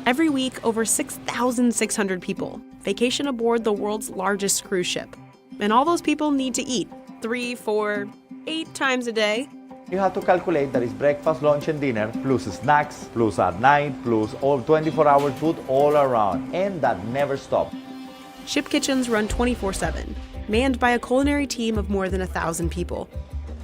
Every week, over 6,600 people vacation aboard the world's largest cruise ship. And all those people need to eat 3, 4, 8 times a day. You have to calculate that it's breakfast, lunch, and dinner, plus snacks, plus at night, plus all 24-hour food all around. And that never stops. Ship kitchens run 24/7, manned by a culinary team of more than 1,000 people.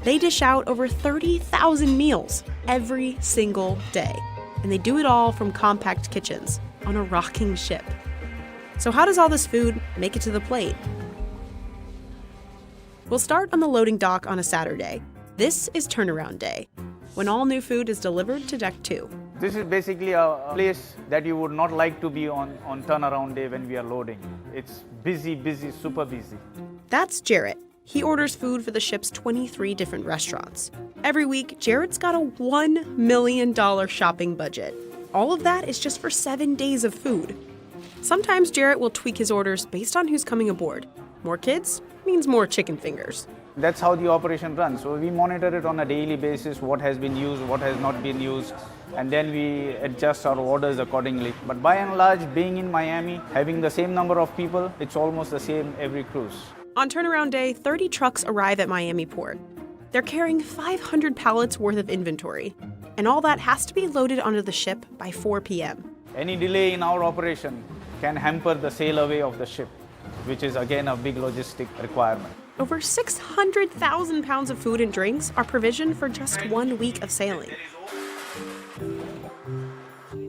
They dish out over 30,000 meals every single day. And they do it all from compact kitchens on a rocking ship. So how does all this food make it to the plate? We'll start on the loading dock on a Saturday. This is turnaround day, when all new food is delivered to Deck 2. This is basically a place that you would not like to be on turnaround day when we are loading. It's busy, super busy. That's Jarrett. He orders food for the ship's 23 different restaurants. Every week, Jarrett's got a $1 million shopping budget. All of that is just for 7 days of food. Sometimes Jarrett will tweak his orders based on who's coming aboard. More kids means more chicken fingers. That's how the operation runs. So we monitor it on a daily basis, what has been used, what has not been used, and then we adjust our orders accordingly. But by and large, being in Miami, having the same number of people, it's almost the same every cruise. On turnaround day, 30 trucks arrive at Miami Port. They're carrying 500 pallets worth of inventory, and all that has to be loaded onto the ship by 4 p.m. Any delay in our operation can hamper the sail away of the ship, which is again a big logistic requirement. Over 600,000 pounds of food and drinks are provisioned for just 1 week of sailing.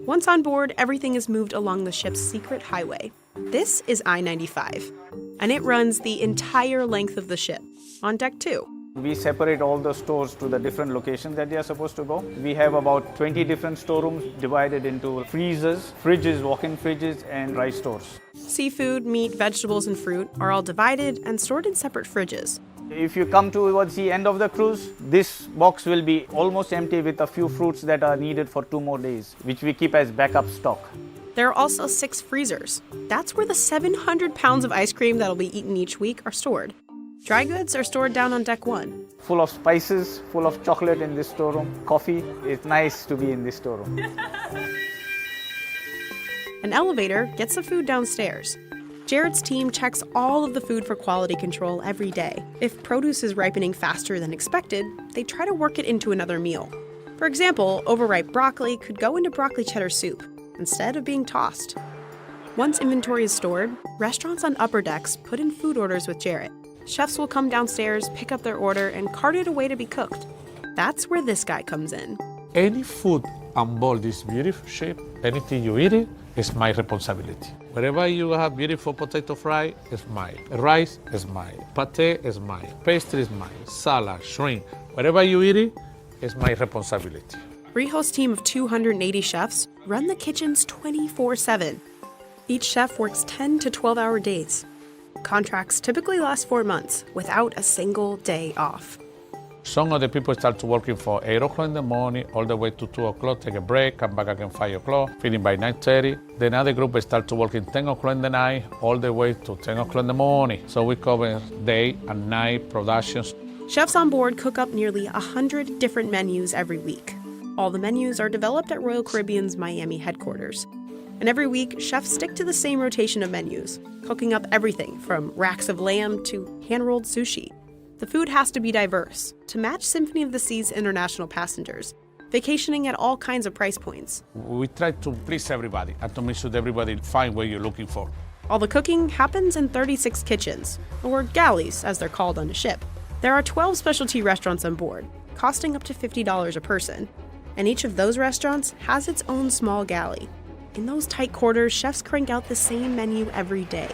Once on board, everything is moved along the ship's secret highway. This is I-95, and it runs the entire length of the ship on Deck 2. We separate all the stores to the different locations that they are supposed to go. We have about 20 different storerooms divided into freezers, fridges, walk-in fridges, and dry stores. Seafood, meat, vegetables, and fruit are all divided and stored in separate fridges. If you come towards the end of the cruise, this box will be almost empty with a few fruits that are needed for 2 more days, which we keep as backup stock. There are also 6 freezers. That's where the 700 pounds of ice cream that'll be eaten each week are stored. Dry goods are stored down on Deck 1. Full of spices, full of chocolate in this storeroom, coffee. It's nice to be in this storeroom. An elevator gets the food downstairs. Jarrett's team checks all of the food for quality control every day. If produce is ripening faster than expected, they try to work it into another meal. For example, overripe broccoli could go into broccoli cheddar soup instead of being tossed. Once inventory is stored, restaurants on upper decks put in food orders with Jarrett. Chefs will come downstairs, pick up their order, and cart it away to be cooked. That's where this guy comes in. Any food on board this beautiful ship, anything you eat it, is my responsibility. Wherever you have beautiful potato fry, it's mine. Rice is mine. Pate is mine. Pastry is mine. Salad, shrimp, wherever you eat it, it's my responsibility. Rijo's team of 280 chefs run the kitchens 24/7. Each chef works 10 to 12-hour days. Contracts typically last 4 months without a single day off. Some of the people start working for 8 o'clock in the morning, all the way to 2 o'clock, take a break, come back again 5 o'clock, finish by 9:30. Then another group start working 10 o'clock in the night, all the way to 10 o'clock in the morning. So we cover day and night productions. Chefs on board cook up nearly 100 different menus every week. All the menus are developed at Royal Caribbean's Miami headquarters. And every week, chefs stick to the same rotation of menus, cooking up everything from racks of lamb to hand-rolled sushi. The food has to be diverse to match Symphony of the Sea's international passengers, vacationing at all kinds of price points. We try to please everybody and to make sure that everybody find what you're looking for. All the cooking happens in 36 kitchens, or galleys as they're called on a ship. There are 12 specialty restaurants on board, costing up to $50 a person. And each of those restaurants has its own small galley. In those tight quarters, chefs crank out the same menu every day.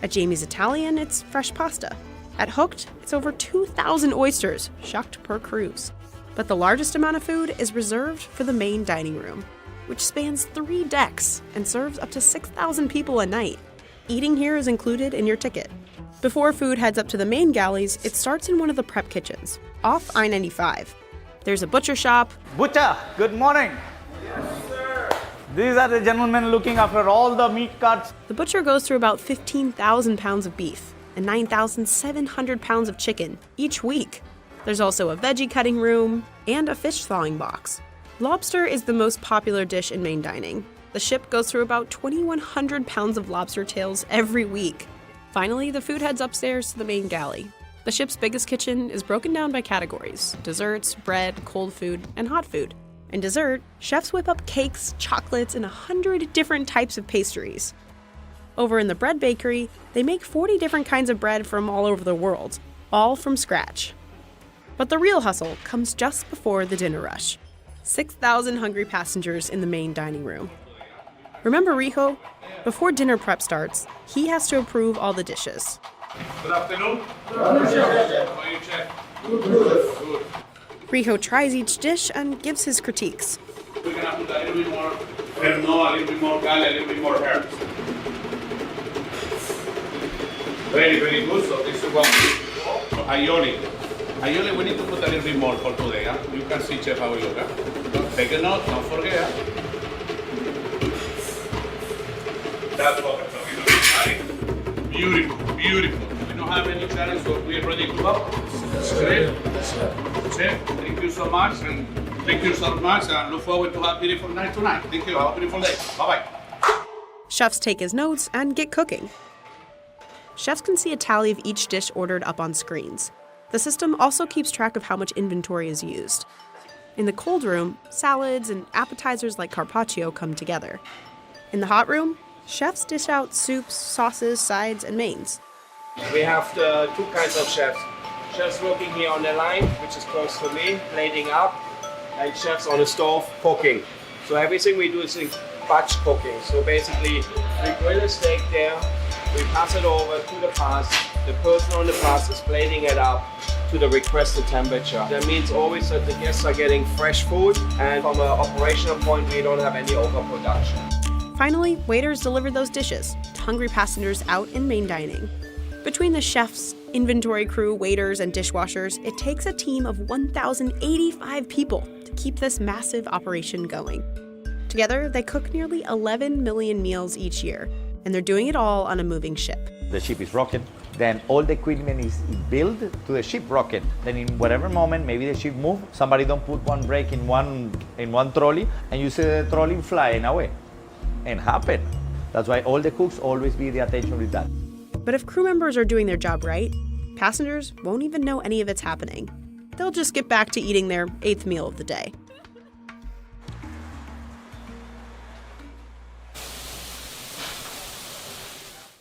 At Jamie's Italian, it's fresh pasta. At Hooked, it's over 2,000 oysters, shucked per cruise. But the largest amount of food is reserved for the main dining room, which spans 3 decks and serves up to 6,000 people a night. Eating here is included in your ticket. Before food heads up to the main galleys, it starts in one of the prep kitchens, off I-95. There's a butcher shop. Butcher, good morning. These are the gentlemen looking after all the meat cuts. The butcher goes through about 15,000 pounds of beef and 9,700 pounds of chicken each week. There's also a veggie cutting room and a fish thawing box. Lobster is the most popular dish in main dining. The ship goes through about 2,100 pounds of lobster tails every week. Finally, the food heads upstairs to the main galley. The ship's biggest kitchen is broken down by categories: desserts, bread, cold food, and hot food. In dessert, chefs whip up cakes, chocolates, and 100 different types of pastries. Over in the bread bakery, they make 40 different kinds of bread from all over the world, all from scratch. But the real hustle comes just before the dinner rush. 6,000 hungry passengers in the main dining room. Remember Rijo? Before dinner prep starts, he has to approve all the dishes. Good afternoon. How are you, Chef? Good. Rijo tries each dish and gives his critiques. We're gonna put a little bit more Pernod, a little bit more Gale, a little bit more herbs. Very, very good. So this is what aioli. Aioli, we need to put a little bit more for today. Huh? You can see, Chef, how we look. Huh? Take a note, don't forget. That's what we're talking about. Right? Beautiful, beautiful. We don't have any challenge, so we're ready to go. Chef, thank you so much, and thank you so much, and look forward to have a beautiful night tonight. Thank you. Have a beautiful day. Bye-bye. Chefs take his notes and get cooking. Chefs can see a tally of each dish ordered up on screens. The system also keeps track of how much inventory is used. In the cold room, salads and appetizers like carpaccio come together. In the hot room, chefs dish out soups, sauces, sides, and mains. We have the two kinds of chefs. Chefs working here on the line, which is close to me, plating up, and chefs on the stove cooking. So everything we do is in batch cooking. So basically, we grill a steak there, we pass it over to the pass. The person on the pass is plating it up to the requested temperature. That means always that the guests are getting fresh food, and from an operational point, we don't have any overproduction. Finally, waiters deliver those dishes to hungry passengers out in main dining. Between the chefs, inventory crew, waiters, and dishwashers, it takes a team of 1,085 people to keep this massive operation going. Together, they cook nearly 11 million meals each year, and they're doing it all on a moving ship. The ship is rocking, then all the equipment is built to the ship rocking. Then in whatever moment, maybe the ship move, somebody don't put one brake in one trolley, and you see the trolley flying away. And happen. That's why all the cooks always be the attention with that. But if crew members are doing their job right, passengers won't even know any of it's happening. They'll just get back to eating their 8th meal of the day.